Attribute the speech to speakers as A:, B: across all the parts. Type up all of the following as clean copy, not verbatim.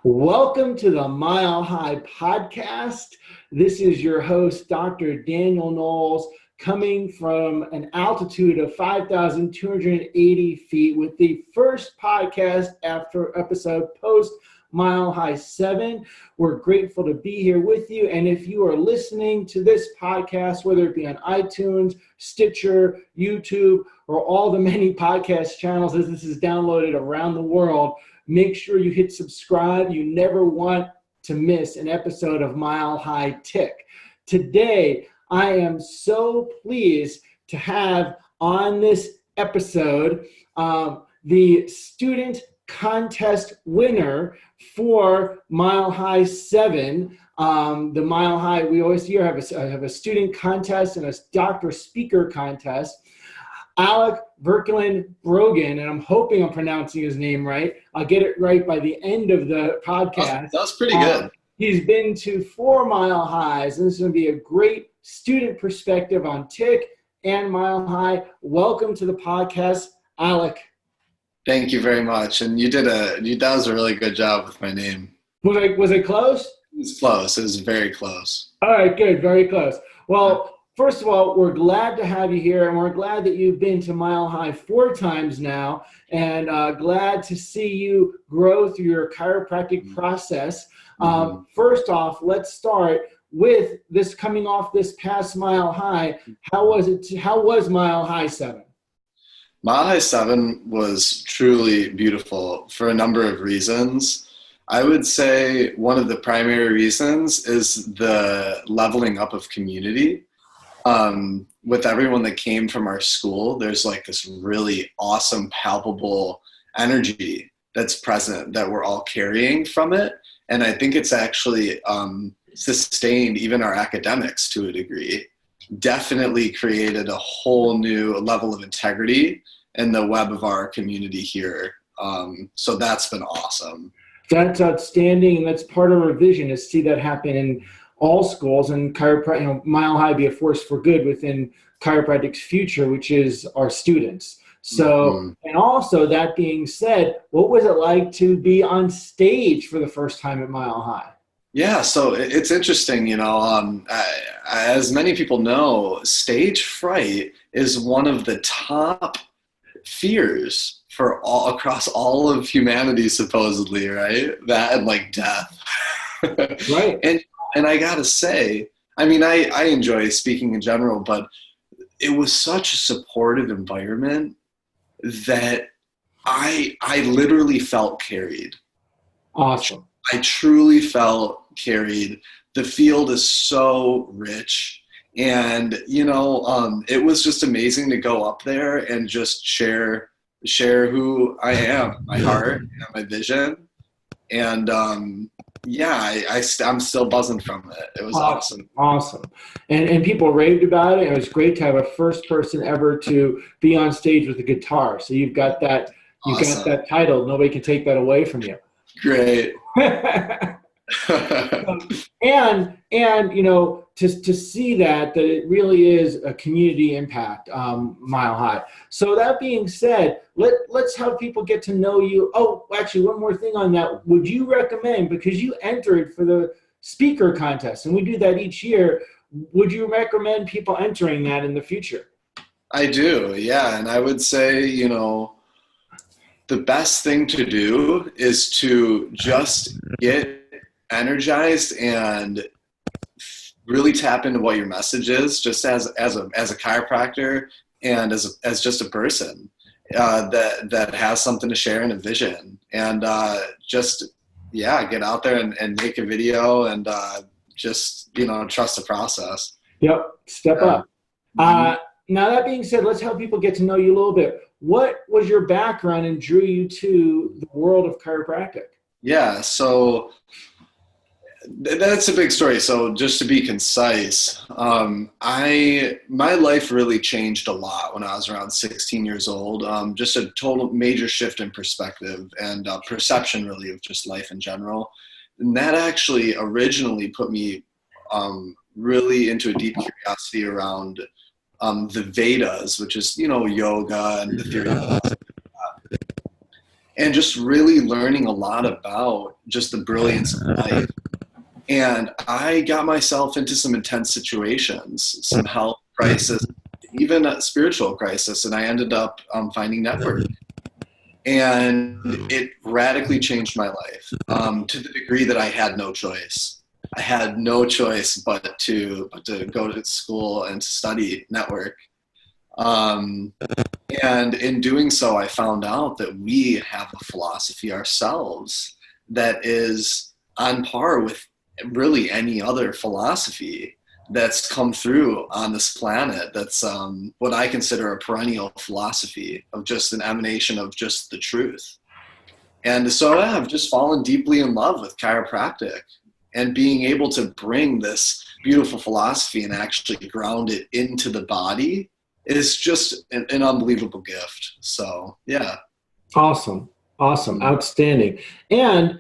A: Welcome to the Mile High Podcast. This is your host, Dr. Daniel Knowles, coming from an altitude of 5,280 feet with the first podcast after episode post Mile High 7. We're grateful to be here with you. And if you are listening to this podcast, whether it be on iTunes, Stitcher, YouTube, or all the many podcast channels as this is downloaded around the world, make sure you hit subscribe. You never want to miss an episode of Mile High Tick. Today, I am so pleased to have on this episode the student contest winner for Mile High 7. The Mile High, we always here have a student contest and a doctor speaker contest. Alec Verkuilen Brogan, and I'm hoping I'm pronouncing his name right. I'll get it right by the end of the podcast.
B: That was pretty good.
A: He's been to 4 Mile Highs, and this is going to be a great student perspective on Tick and Mile High. Welcome to the podcast, Alec.
B: Thank you very much. And that was a really good job with my name.
A: Was it close?
B: It was close. It was very close.
A: All right, good. Very close. Well, first of all, we're glad to have you here, and we're glad that you've been to Mile High 4 times now, and glad to see you grow through your chiropractic process. First off, let's start with this coming off this past Mile High. How was Mile High 7?
B: Mile High 7 was truly beautiful for a number of reasons. I would say one of the primary reasons is the leveling up of community. With everyone that came from our school, there's like this really awesome, palpable energy that's present that we're all carrying from it. And I think it's actually sustained even our academics to a degree. Definitely created a whole new level of integrity in the web of our community here. So that's been awesome.
A: That's outstanding, and that's part of our vision is see that happen in all schools, and chiropractic, Mile High be a force for good within chiropractic's future, which is our students. So, and also that being said, what was it like to be on stage for the first time at Mile High?
B: Yeah, so it's interesting, as many people know, stage fright is one of the top fears for across all of humanity, supposedly, right? That and like death.
A: Right.
B: And I gotta say, I mean, I enjoy speaking in general, but it was such a supportive environment that I literally felt carried.
A: Awesome.
B: I truly felt carried. The field is so rich, and it was just amazing to go up there and just share who I am, my heart, and my vision, and I'm still buzzing from it. It was awesome.
A: Awesome. And people raved about it. It was great to have a first person ever to be on stage with a guitar. So you've got that. You've got that title. Nobody can take that away from you.
B: Great.
A: and to see that it really is a community impact, Mile High. So that being said, let's have people get to know you. Oh, actually, one more thing on that. Would you recommend, because you entered for the speaker contest, and we do that each year, would you recommend people entering that in the future?
B: I do, yeah. And I would say, the best thing to do is to just get energized and really tap into what your message is, just as a chiropractor and as just a person that has something to share and a vision, and get out there and make a video and trust the process.
A: Yep, step up. Now that being said, let's help people get to know you a little bit. What was your background and drew you to the world of chiropractic?
B: Yeah, so that's a big story. So just to be concise, my life really changed a lot when I was around 16 years old. Just a total major shift in perspective and perception really of just life in general. And that actually originally put me really into a deep curiosity around the Vedas, which is, yoga and the theory of and just really learning a lot about just the brilliance of life. And I got myself into some intense situations, some health crisis, even a spiritual crisis, and I ended up finding network. And it radically changed my life, to the degree that I had no choice. I had no choice but to go to school and to study network. And in doing so, I found out that we have a philosophy ourselves that is on par with really any other philosophy that's come through on this planet. That's what I consider a perennial philosophy of just an emanation of just the truth. And so I've just fallen deeply in love with chiropractic, and being able to bring this beautiful philosophy and actually ground it into the body is just an unbelievable gift. So yeah.
A: Awesome. Outstanding. And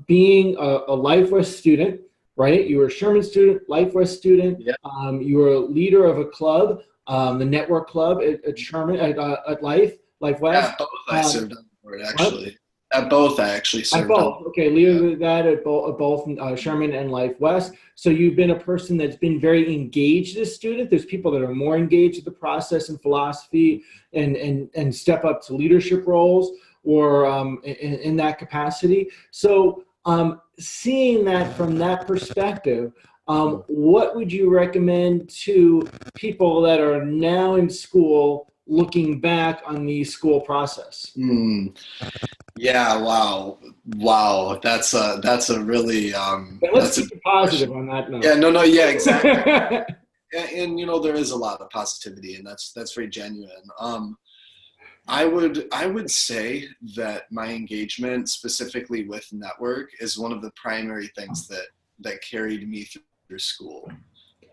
A: being a LifeWest student, right? You were a Sherman student, LifeWest student.
B: Yeah.
A: You were a leader of a club, the network club at Sherman, at LifeWest.
B: Yeah, both I served on the board, actually. What? At both, I actually served.
A: At both. Okay, leader of that at both Sherman and LifeWest. So you've been a person that's been very engaged as a student. There's people that are more engaged with the process and philosophy and step up to leadership roles or in that capacity. So seeing that from that perspective, what would you recommend to people that are now in school looking back on the school process?
B: Yeah, wow. That's a really
A: let's keep positive on that note.
B: Yeah, exactly. And there is a lot of positivity, and that's very genuine. I would say that my engagement specifically with network is one of the primary things that carried me through school.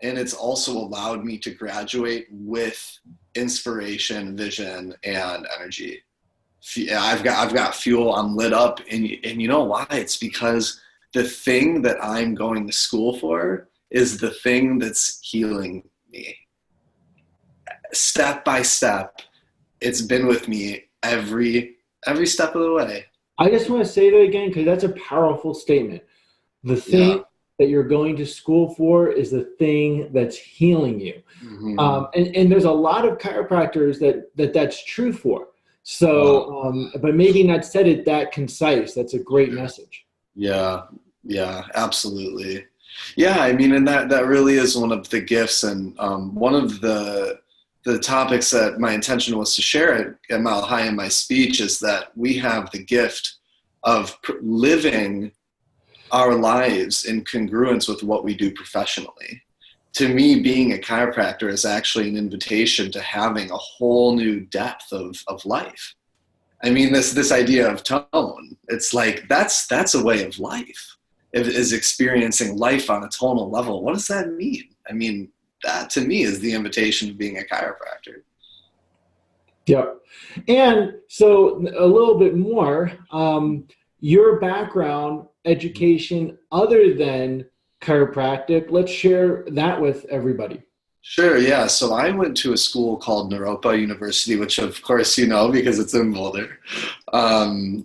B: And it's also allowed me to graduate with inspiration, vision, and energy. I've got fuel, I'm lit up, and you know why? It's because the thing that I'm going to school for is the thing that's healing me. Step by step, it's been with me every step of the way.
A: I just want to say that again, because that's a powerful statement. The thing that you're going to school for is the thing that's healing you. Mm-hmm. And there's a lot of chiropractors that's true for. So, but maybe not said it that concise. That's a great message.
B: Yeah, absolutely. Yeah, I mean, and that really is one of the gifts, and one of the topics that my intention was to share at Mile High in my speech is that we have the gift of living our lives in congruence with what we do professionally. To me, being a chiropractor is actually an invitation to having a whole new depth of life. I mean, this idea of tone, it's like that's a way of life. It is experiencing life on a tonal level. What does that mean? I mean, that to me is the invitation of being a chiropractor.
A: Yep. And so a little bit more, your background, education other than chiropractic, let's share that with everybody.
B: Sure, yeah. So I went to a school called Naropa University, which of course you know because it's in Boulder.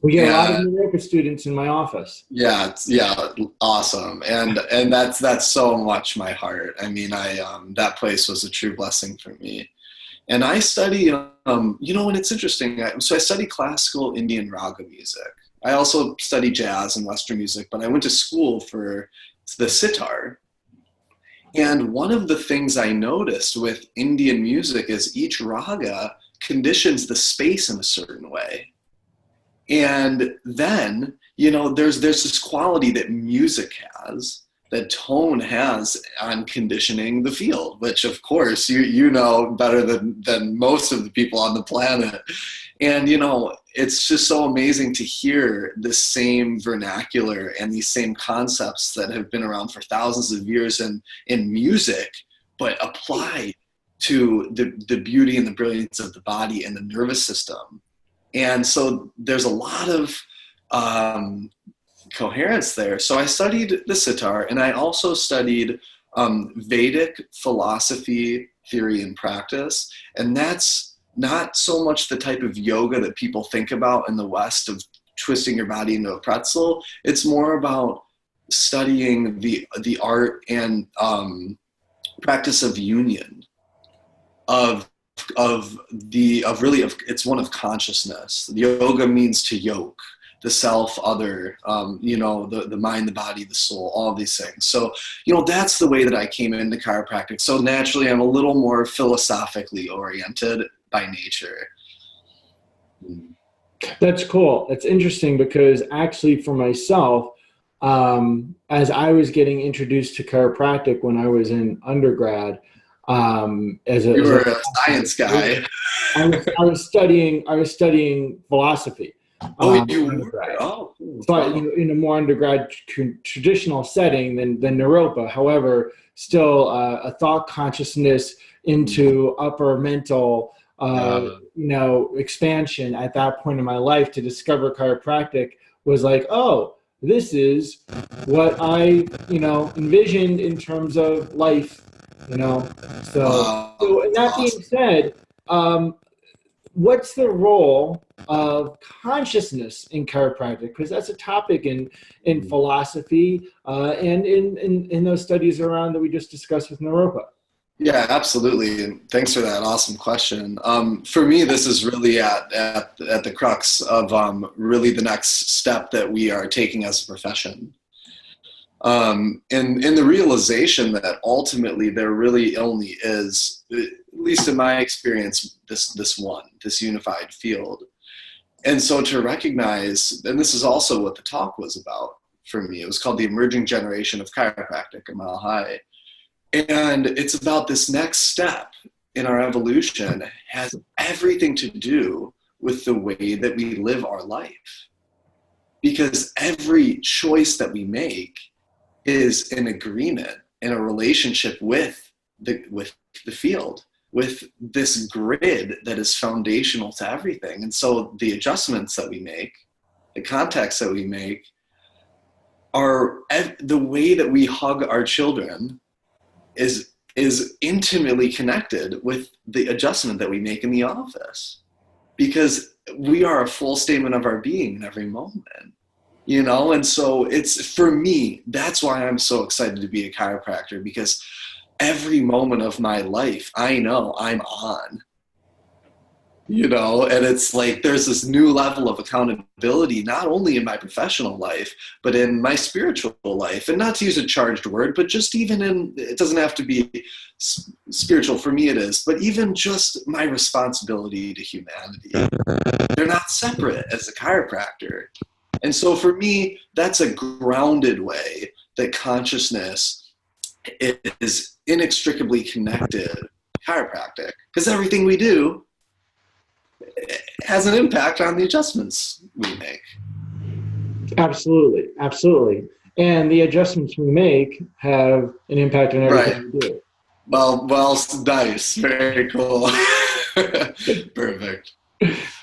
A: We get a lot of Naropa students in my office.
B: Yeah, awesome, and that's so much my heart. I mean, that place was a true blessing for me, and I study. And it's interesting. So I study classical Indian raga music. I also study jazz and Western music, but I went to school for the sitar. And one of the things I noticed with Indian music is each raga conditions the space in a certain way. And then, there's this quality that music has, that tone has on conditioning the field, which of course you know better than most of the people on the planet. And, it's just so amazing to hear the same vernacular and these same concepts that have been around for thousands of years in music, but applied to the beauty and the brilliance of the body and the nervous system. And so there's a lot of coherence there. So I studied the sitar, and I also studied Vedic philosophy, theory, and practice. And that's not so much the type of yoga that people think about in the West of twisting your body into a pretzel. It's more about studying the art and practice of union, of it's one of consciousness. Yoga means to yoke the self, other, the mind, the body, the soul, all of these things. So, that's the way that I came into chiropractic. So naturally, I'm a little more philosophically oriented by nature.
A: That's cool. It's interesting because actually for myself, as I was getting introduced to chiropractic when I was in undergrad,
B: you were a science guy.
A: I was studying philosophy.
B: You were? Oh,
A: but in a more undergrad traditional setting than Naropa. However, still a thought consciousness into upper mental, expansion at that point in my life to discover chiropractic was like, oh, this is what I, envisioned in terms of life, So and that being said, what's the role of consciousness in chiropractic? Because that's a topic in philosophy and in those studies around that we just discussed with Naropa.
B: Yeah, absolutely. And thanks for that awesome question. For me, this is really at the crux of really the next step that we are taking as a profession. And in the realization that ultimately there really only is, at least in my experience, this unified field. And so to recognize, and this is also what the talk was about for me, it was called The Emerging Generation of Chiropractic, a mile high. And it's about this next step in our evolution has everything to do with the way that we live our life. Because every choice that we make is in agreement, in a relationship with the field, with this grid that is foundational to everything. And so the adjustments that we make, the contacts that we make, are the way that we hug our children is intimately connected with the adjustment that we make in the office, because we are a full statement of our being in every moment, and so it's, for me, that's why I'm so excited to be a chiropractor, because every moment of my life I know I'm on, and it's like there's this new level of accountability, not only in my professional life, but in my spiritual life. And not to use a charged word, but just even it doesn't have to be spiritual, for me it is, but even just my responsibility to humanity. They're not separate as a chiropractor. And so for me, that's a grounded way that consciousness is inextricably connected to chiropractic, because everything we do has an impact on the adjustments we make.
A: Absolutely. And the adjustments we make have an impact on everything we do.
B: Well, nice. Very cool. Perfect.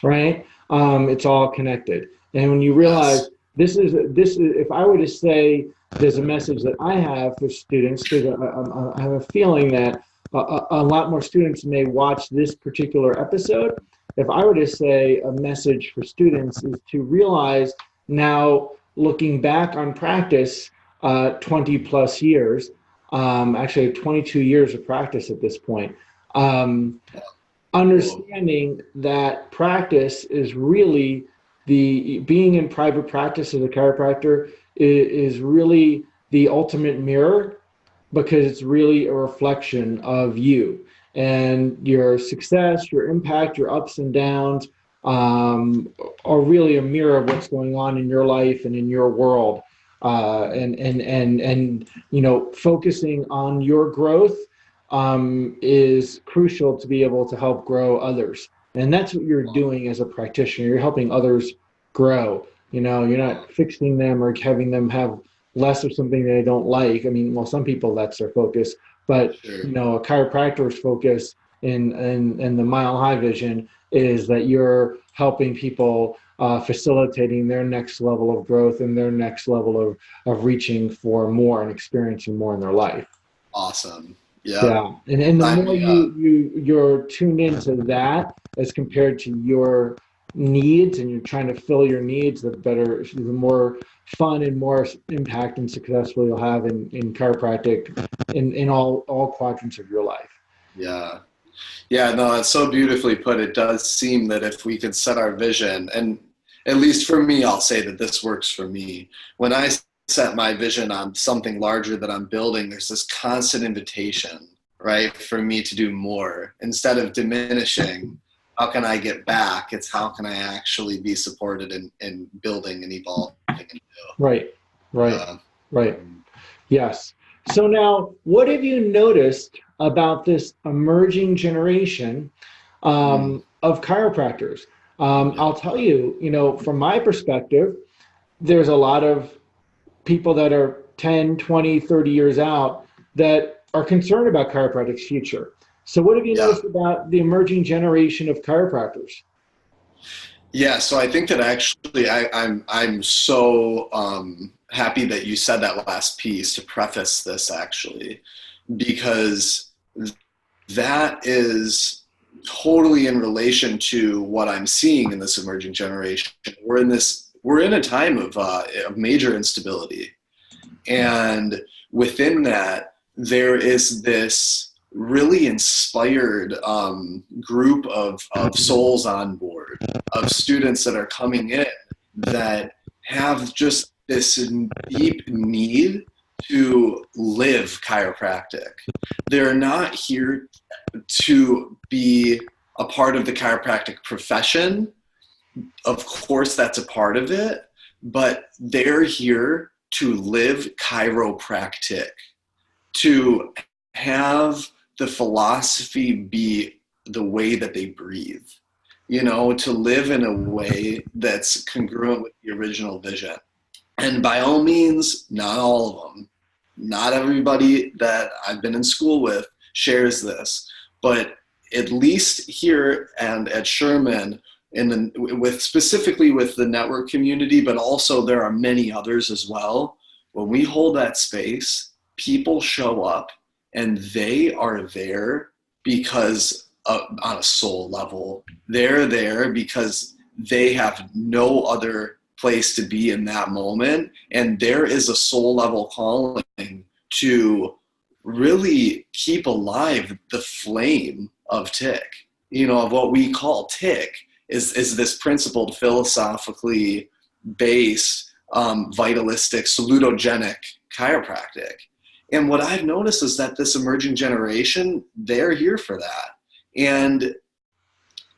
A: Right? It's all connected. And when you realize this is, if I were to say there's a message that I have for students, because I have a feeling that a lot more students may watch this particular episode. If I were to say a message for students is to realize, now looking back on practice, 20 plus years, actually 22 years of practice at this point, understanding that practice is really being in private practice as a chiropractor is really the ultimate mirror, because it's really a reflection of you and your success, your impact, your ups and downs are really a mirror of what's going on in your life and in your world. And focusing on your growth is crucial to be able to help grow others. And that's what you're doing as a practitioner. You're helping others grow. You're not fixing them or having them have less of something they don't like. I mean, well, some people, that's their focus, but
B: Sure.
A: A chiropractor's focus in the Mile High vision is that you're helping people, facilitating their next level of growth and their next level of reaching for more and experiencing more in their life.
B: Awesome. Yeah.
A: And the more you're tuned into that, as compared to your needs, and you're trying to fill your needs, the more fun and more impact and successful you'll have in chiropractic in all quadrants of your life.
B: Yeah. Yeah, no, it's so beautifully put. It does seem that if we could set our vision, and at least for me, I'll say that this works for me. When I set my vision on something larger that I'm building, there's this constant invitation, right, for me to do more. Instead of diminishing, how can I get back? It's how can I actually be supported in building and evolving.
A: Right, right. Yes. So now, what have you noticed about this emerging generation of chiropractors? I'll tell you, from my perspective, there's a lot of people that are 10, 20, 30 years out that are concerned about chiropractic's future. So what have you noticed about the emerging generation of chiropractors?
B: Yeah, so I think that actually I'm so happy that you said that last piece to preface this, actually, because that is totally in relation to what I'm seeing in this emerging generation. We're in a time of major instability, and within that there is this really inspired group of souls on board, of students that are coming in that have just this deep need to live chiropractic. They're not here to be a part of the chiropractic profession. Of course, that's a part of it, but they're here to live chiropractic, to have the philosophy be the way that they breathe, to live in a way that's congruent with the original vision. And by all means, not all of them, not everybody that I've been in school with shares this, but at least here and at Sherman, specifically with the network community, but also there are many others as well. When we hold that space, people show up and they are there because on a soul level, they're there because they have no other place to be in that moment. And there is a soul level calling to really keep alive the flame of TIC, of what we call TIC is this principled, philosophically based, vitalistic, salutogenic chiropractic. And what I've noticed is that this emerging generation, they're here for that. And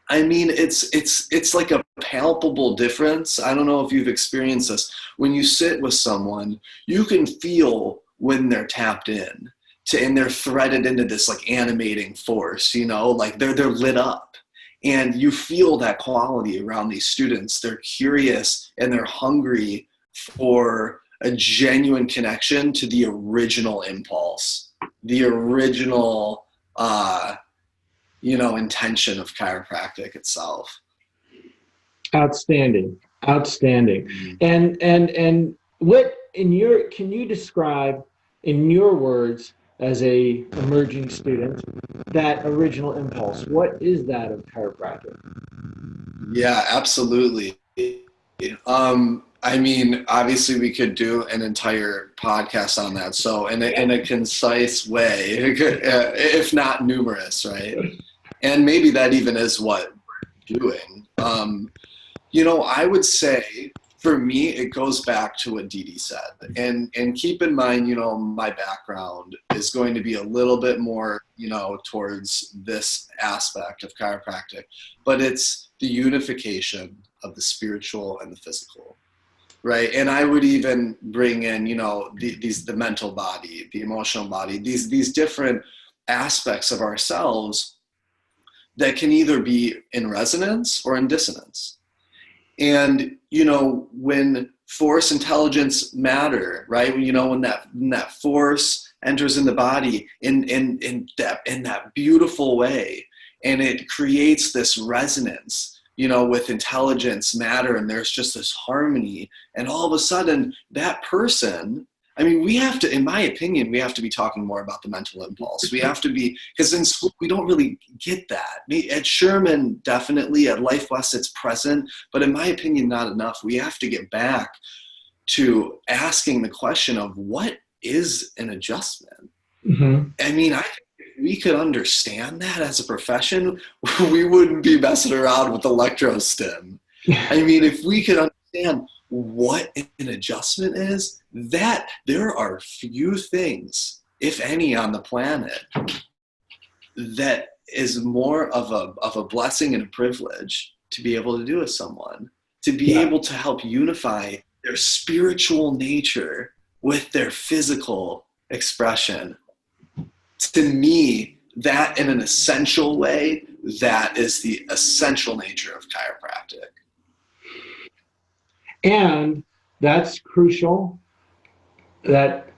B: I mean, it's like a palpable difference. I don't know if you've experienced this. When you sit with someone, you can feel when they're tapped in and they're threaded into this like animating force, like they're lit up. And you feel that quality around these students. They're curious and they're hungry for a genuine connection to the original impulse, the original, intention of chiropractic itself.
A: Outstanding. And what can you describe in your words as a emerging student that original impulse? What is that of chiropractic?
B: Yeah, absolutely. I mean, obviously we could do an entire podcast on that. So in a concise way, if not numerous, right? And maybe that even is what we're doing. I would say for me, it goes back to what Dee Dee said. And keep in mind, my background is going to be a little bit more, towards this aspect of chiropractic, but it's the unification of the spiritual and the physical. Right. And I would even bring in, the mental body, the emotional body, these different aspects of ourselves that can either be in resonance or in dissonance. And, when force, intelligence, matter, right? When that force enters in the body in that beautiful way, and it creates this resonance, with intelligence, matter, and there's just this harmony. And all of a sudden that person I mean, we have to, in my opinion, we have to be talking more about the mental impulse. We have to be, because in school, we don't really get that. At Sherman, definitely. At Life West, it's present. But in my opinion, not enough. We have to get back to asking the question of what is an adjustment?
A: Mm-hmm.
B: I mean, I think if we could understand that as a profession, we wouldn't be messing around with electrostim. I mean, if we could understand what an adjustment is, that there are few things, if any, on the planet that is more of a blessing and a privilege to be able to do with someone, to be able to help unify their spiritual nature with their physical expression. To me, that in an essential way, that is the essential nature of chiropractic.
A: And that's crucial that,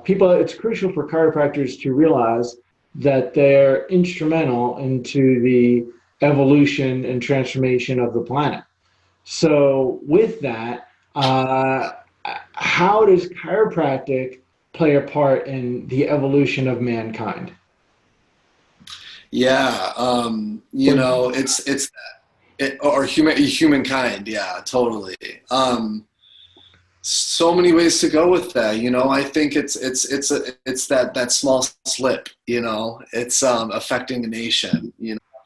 A: people, it's crucial for chiropractors to realize that they're instrumental into the evolution and transformation of the planet. So with that, how does chiropractic play a part in the evolution of mankind?
B: Yeah, or humankind. Yeah, totally. So many ways to go with that. I think it's that small slip. It's affecting a nation.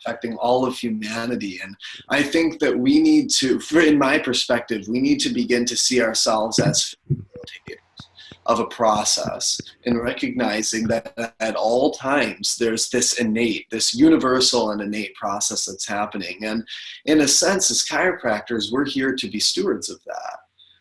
B: Affecting all of humanity. And I think that we need to, in my perspective, we need to begin to see ourselves as facilitators of a process and recognizing that at all times there's this universal and innate process that's happening. And in a sense, as chiropractors, we're here to be stewards of that.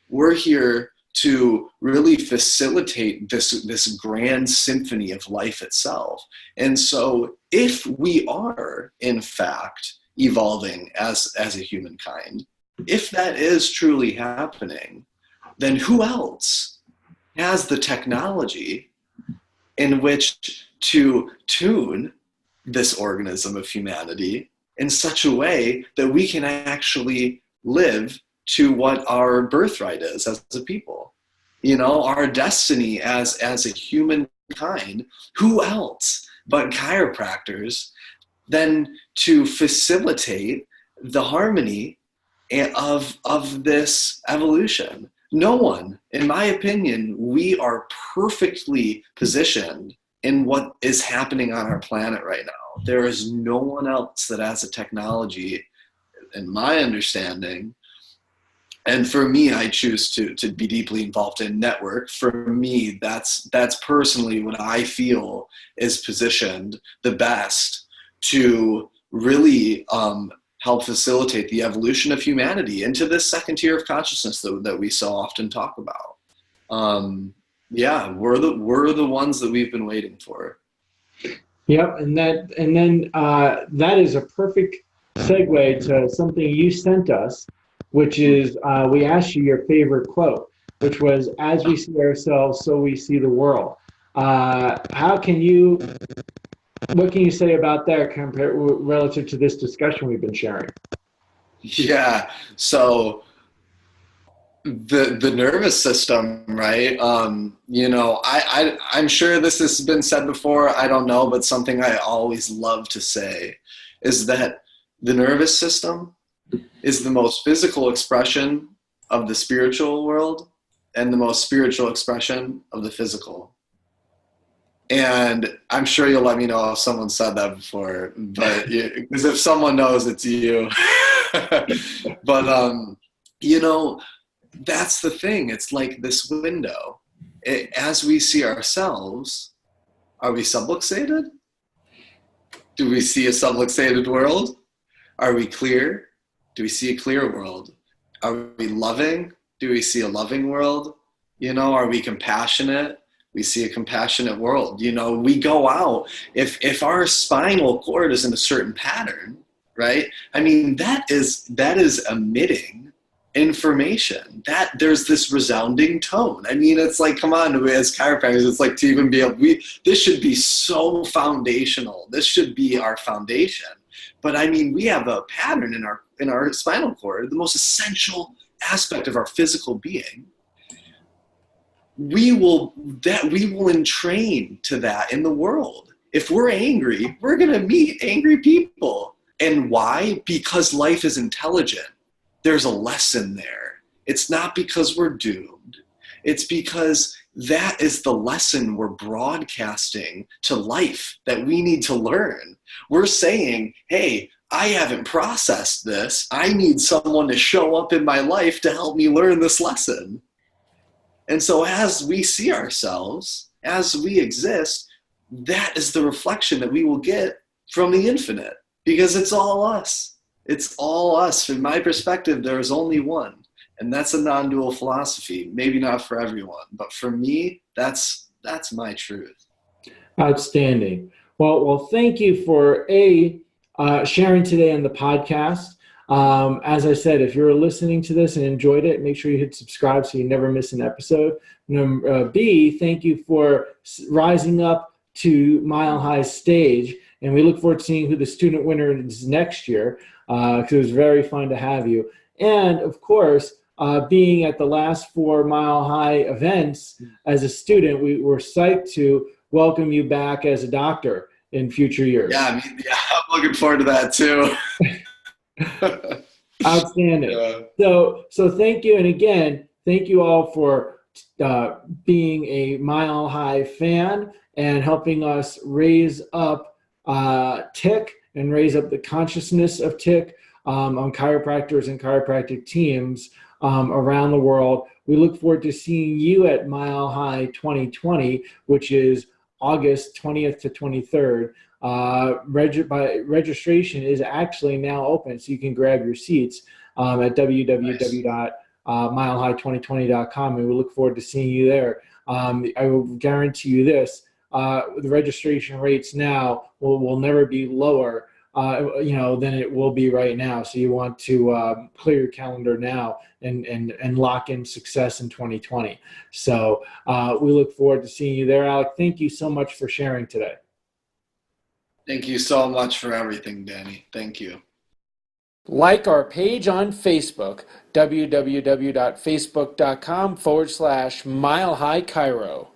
B: We're here to really facilitate this grand symphony of life itself. And so if we are, in fact, evolving as a humankind, if that is truly happening, then who else has the technology in which to tune this organism of humanity in such a way that we can actually live to what our birthright is as a people, our destiny as a humankind? Who else but chiropractors then to facilitate the harmony of this evolution? No one, in my opinion. We are perfectly positioned in what is happening on our planet right now. There is no one else that has a technology, in my understanding. And for me, I choose to be deeply involved in network. For me, that's personally what I feel is positioned the best to really help facilitate the evolution of humanity into this second tier of consciousness that we so often talk about. We're the ones that we've been waiting for.
A: Yep, and then that is a perfect segue to something you sent us, which is we asked you your favorite quote, which was, "As we see ourselves, so we see the world." What can you say about that relative to this discussion we've been sharing?
B: Yeah, so the nervous system, right? I'm sure this has been said before, I don't know, but something I always love to say is that the nervous system is the most physical expression of the spiritual world and the most spiritual expression of the physical. And I'm sure you'll let me know if someone said that before, but because if someone knows, it's you. But that's the thing. It's like this window. As we see ourselves, are we subluxated? Do we see a subluxated world? Are we clear? Do we see a clear world? Are we loving? Do we see a loving world? Are we compassionate? We see a compassionate world. We go out. If our spinal cord is in a certain pattern, right? I mean, that is emitting information. That there's this resounding tone. I mean, it's like, come on, as chiropractors, it's like to even be able. This should be so foundational. This should be our foundation. But I mean, we have a pattern in our spinal cord, the most essential aspect of our physical being. we will entrain to that in the world. If we're angry, we're going to meet angry people. And why? Because life is intelligent. There's a lesson there. It's not because we're doomed. It's because that is the lesson we're broadcasting to life that we need to learn. We're saying, hey, I haven't processed this. I need someone to show up in my life to help me learn this lesson. And so as we see ourselves, as we exist, that is the reflection that we will get from the infinite, because it's all us. It's all us. From my perspective, there is only one, and that's a non-dual philosophy. Maybe not for everyone, but for me, that's my truth.
A: Outstanding. Well, thank you for sharing today on the podcast. As I said, if you're listening to this and enjoyed it, make sure you hit subscribe so you never miss an episode. B, thank you for rising up to Mile High stage, and we look forward to seeing who the student winner is next year, because it was very fun to have you. And of course, being at the last 4 Mile High events as a student, we were psyched to welcome you back as a doctor in future years.
B: Yeah, I'm looking forward to that too.
A: Outstanding.
B: Yeah.
A: So thank you, and again, thank you all for being a Mile High fan and helping us raise up TIC and raise up the consciousness of TIC on chiropractors and chiropractic teams around the world. We look forward to seeing you at Mile High 2020, which is August 20th to 23rd. Registration is actually now open, so you can grab your seats at www.milehigh2020.com, and we look forward to seeing you there. I will guarantee you this: the registration rates now will never be lower, than it will be right now. So you want to clear your calendar now and lock in success in 2020. So we look forward to seeing you there, Alec. Thank you so much for sharing today.
B: Thank you so much for everything, Danny. Thank you.
A: Like our page on Facebook, www.facebook.com/Mile High Chiro.